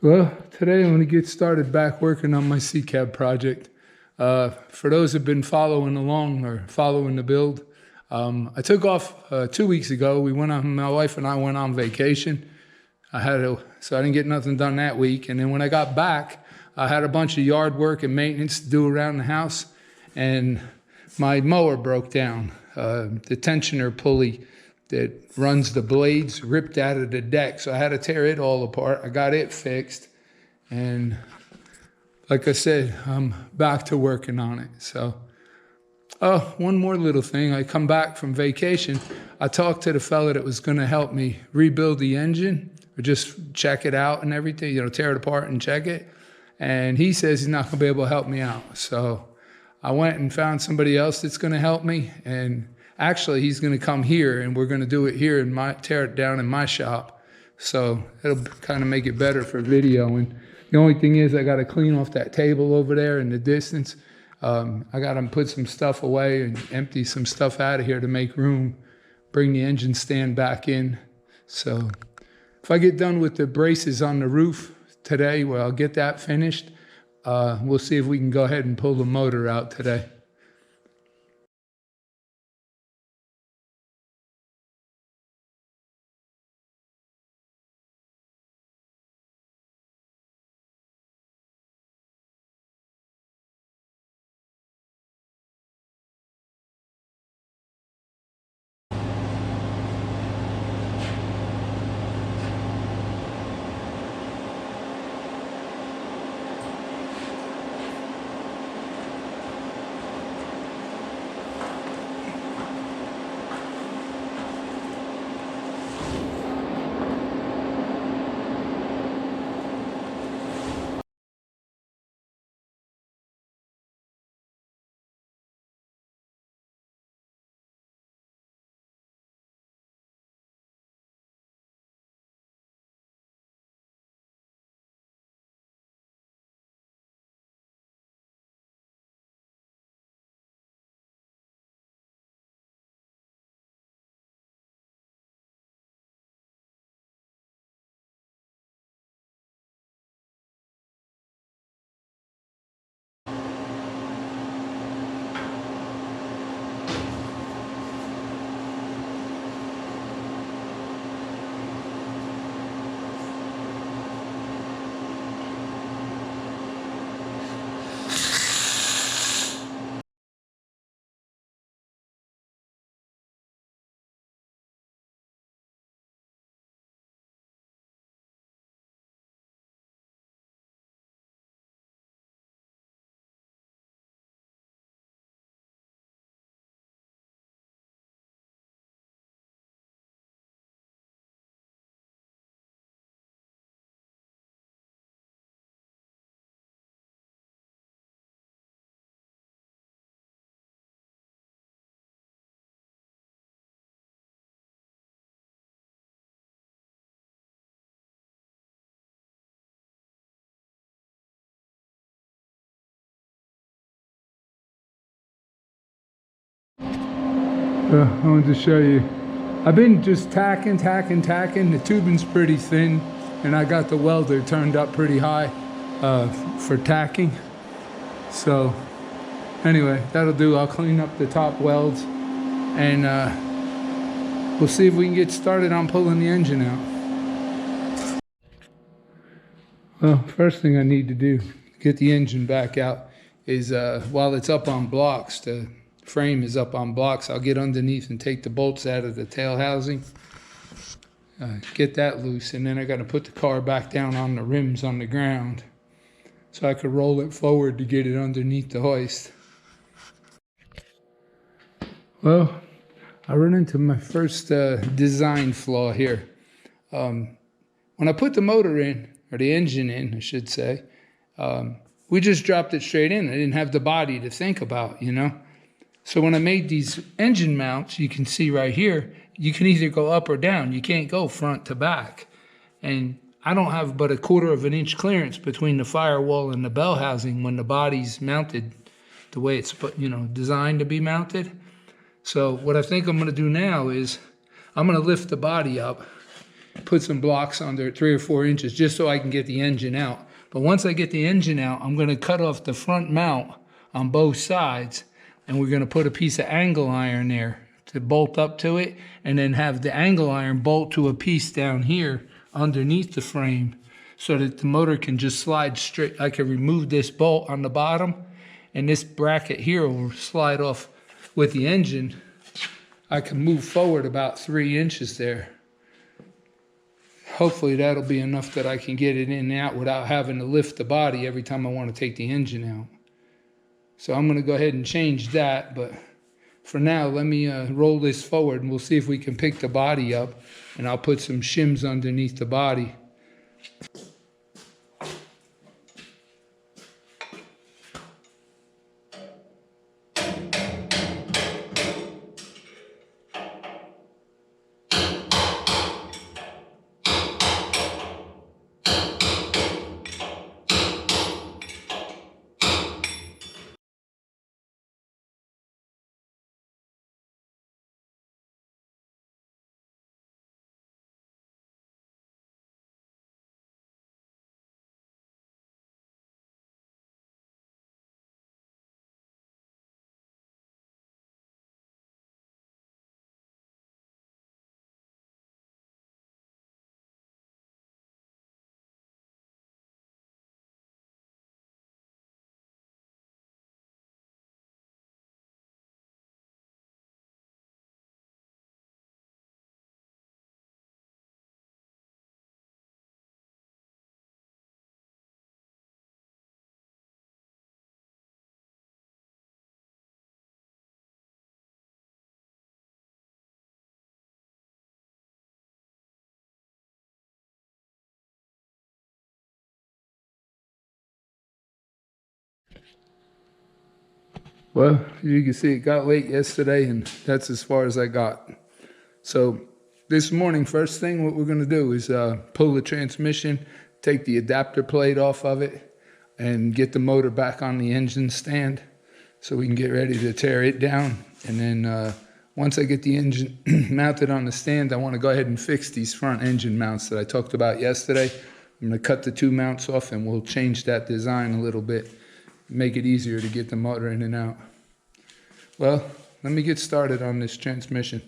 Well, today I'm going to get started back working on my C-Cab project. For those who've been following along or following the build, I took off 2 weeks ago. My wife and I went on vacation. So I didn't get nothing done that week. And then when I got back, I had a bunch of yard work and maintenance to do around the house. And my mower broke down. The tensioner pulley that runs the blades ripped out of the deck. So I had to tear it all apart. I got it fixed. And like I said, I'm back to working on it. So, one more little thing. I come back from vacation. I talked to the fella that was going to help me rebuild the engine, or just check it out and everything, tear it apart and check it. And he says he's not going to be able to help me out. So I went and found somebody else that's going to help me. And actually, he's going to come here, and we're going to do it here and tear it down in my shop. So it'll kind of make it better for video. And the only thing is, I got to clean off that table over there in the distance. I got to put some stuff away and empty some stuff out of here to make room, bring the engine stand back in. So if I get done with the braces on the roof today, well, I'll get that finished. We'll see if we can go ahead and pull the motor out today. I wanted to show you. I've been just tacking. The tubing's pretty thin, and I got the welder turned up pretty high for tacking. So anyway, that'll do. I'll clean up the top welds, and we'll see if we can get started on pulling the engine out. Well, first thing I need to do to get the engine back out is while it's up on blocks, the frame is up on blocks, I'll get underneath and take the bolts out of the tail housing, get that loose, and then I got to put the car back down on the rims on the ground so I could roll it forward to get it underneath the hoist. Well, I run into my first design flaw here. When I put the motor in, or the engine in, I should say, we just dropped it straight in. I didn't have the body to think about, So when I made these engine mounts, you can see right here, you can either go up or down. You can't go front to back. And I don't have but 1/4 of an inch clearance between the firewall and the bell housing when the body's mounted the way it's designed to be mounted. So what I think I'm going to do now is I'm going to lift the body up put some blocks under it, 3 or 4 inches, just so I can get the engine out. But once I get the engine out, I'm going to cut off the front mount on both sides, and we're going to put a piece of angle iron there to bolt up to it, and then have the angle iron bolt to a piece down here underneath the frame so that the motor can just slide straight. I can remove this bolt on the bottom, and this bracket here will slide off with the engine. I can move forward about 3 inches there. Hopefully that'll be enough that I can get it in and out without having to lift the body every time I want to take the engine out. So I'm going to go ahead and change that, but for now, let me roll this forward and we'll see if we can pick the body up, and I'll put some shims underneath the body. Well, you can see it got late yesterday, and that's as far as I got. So this morning, first thing, what we're going to do is pull the transmission, take the adapter plate off of it, and get the motor back on the engine stand so we can get ready to tear it down. And then once I get the engine mounted on the stand, I want to go ahead and fix these front engine mounts that I talked about yesterday. I'm going to cut the 2 mounts off, and we'll change that design a little bit, make it easier to get the motor in and out. Well, let me get started on this transmission.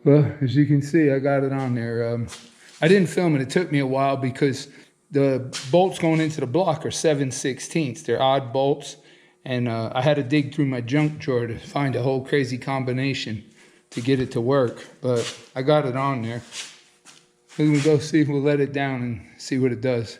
Well, as you can see, I got it on there. I didn't film it. It took me a while because the bolts going into the block are 7/16. They're odd bolts, and I had to dig through my junk drawer to find a whole crazy combination to get it to work, but I got it on there. We're gonna go see, we'll let it down and see what it does.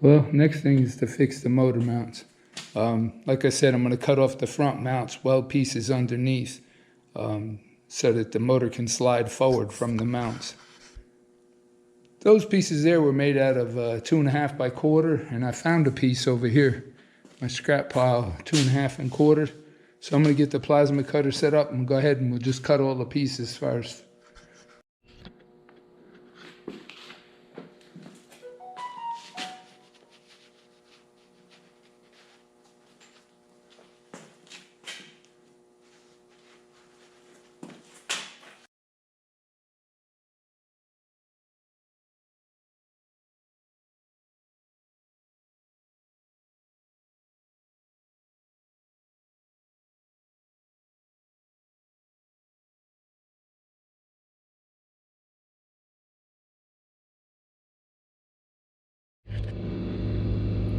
Well, next thing is to fix the motor mounts. Like I said, I'm going to cut off the front mounts, weld pieces underneath, so that the motor can slide forward from the mounts. Those pieces there were made out of 2.5 by 1/4, and I found a piece over here, my scrap pile, 2.5 and 1/4. So I'm going to get the plasma cutter set up and go ahead and we'll just cut all the pieces first.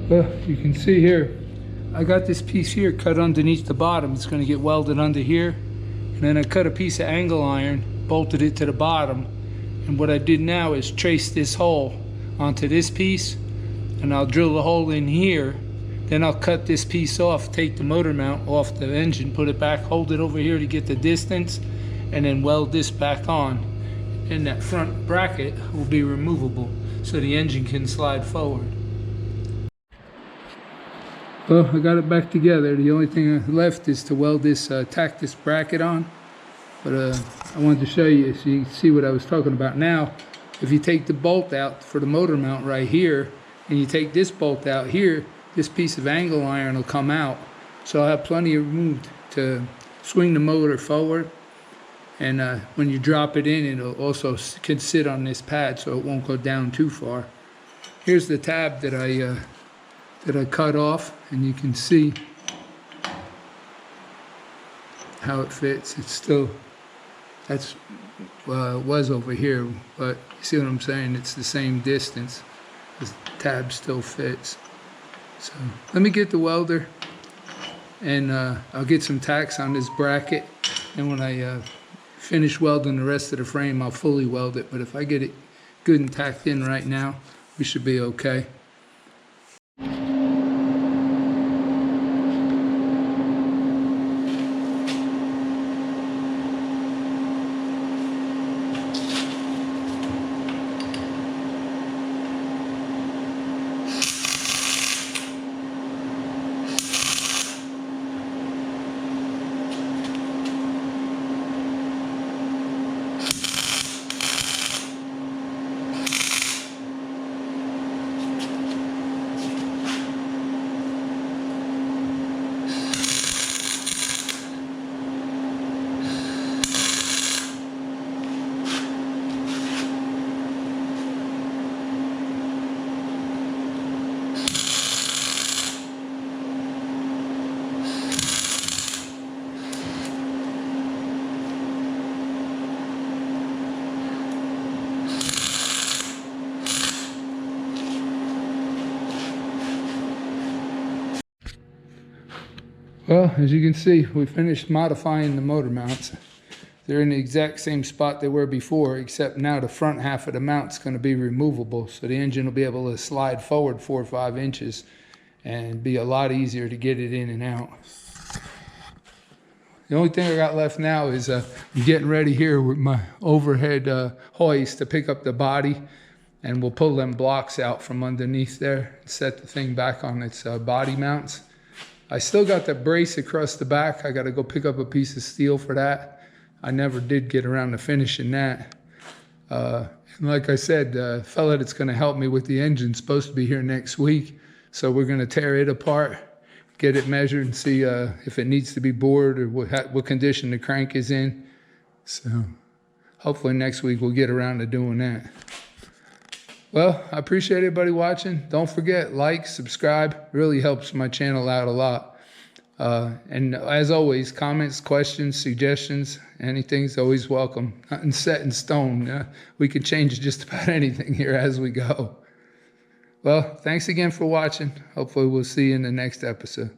Well, you can see here, I got this piece here cut underneath the bottom. It's going to get welded under here. And then I cut a piece of angle iron, bolted it to the bottom. And what I did now is trace this hole onto this piece. And I'll drill the hole in here. Then I'll cut this piece off, take the motor mount off the engine, put it back, hold it over here to get the distance, and then weld this back on. And that front bracket will be removable so the engine can slide forward. Well, I got it back together. The only thing left is to weld this, tack this bracket on. But I wanted to show you so you can see what I was talking about. Now, if you take the bolt out for the motor mount right here, and you take this bolt out here, this piece of angle iron will come out. So I'll have plenty of room to swing the motor forward. And when you drop it in, it'll also can sit on this pad so it won't go down too far. Here's the tab that I cut off, and you can see how it fits. It's still, that's it was over here, but you see what I'm saying? It's the same distance. The tab still fits. So let me get the welder, and I'll get some tacks on this bracket, and when I finish welding the rest of the frame, I'll fully weld it. But if I get it good and tacked in right now, we should be okay. Well, as you can see, we finished modifying the motor mounts. They're in the exact same spot they were before, except now the front half of the mount's going to be removable, so the engine will be able to slide forward 4 or 5 inches and be a lot easier to get it in and out. The only thing I got left now is I'm getting ready here with my overhead hoist to pick up the body, and we'll pull them blocks out from underneath there and set the thing back on its body mounts. I still got the brace across the back. I got to go pick up a piece of steel for that. I never did get around to finishing that. And like I said, the fella that's going to help me with the engine's supposed to be here next week. So we're going to tear it apart, get it measured, and see if it needs to be bored or what condition the crank is in. So hopefully next week we'll get around to doing that. Well, I appreciate everybody watching. Don't forget, like, subscribe. Really helps my channel out a lot. And as always, comments, questions, suggestions, anything's always welcome. Nothing set in stone. We can change just about anything here as we go. Well, thanks again for watching. Hopefully we'll see you in the next episode.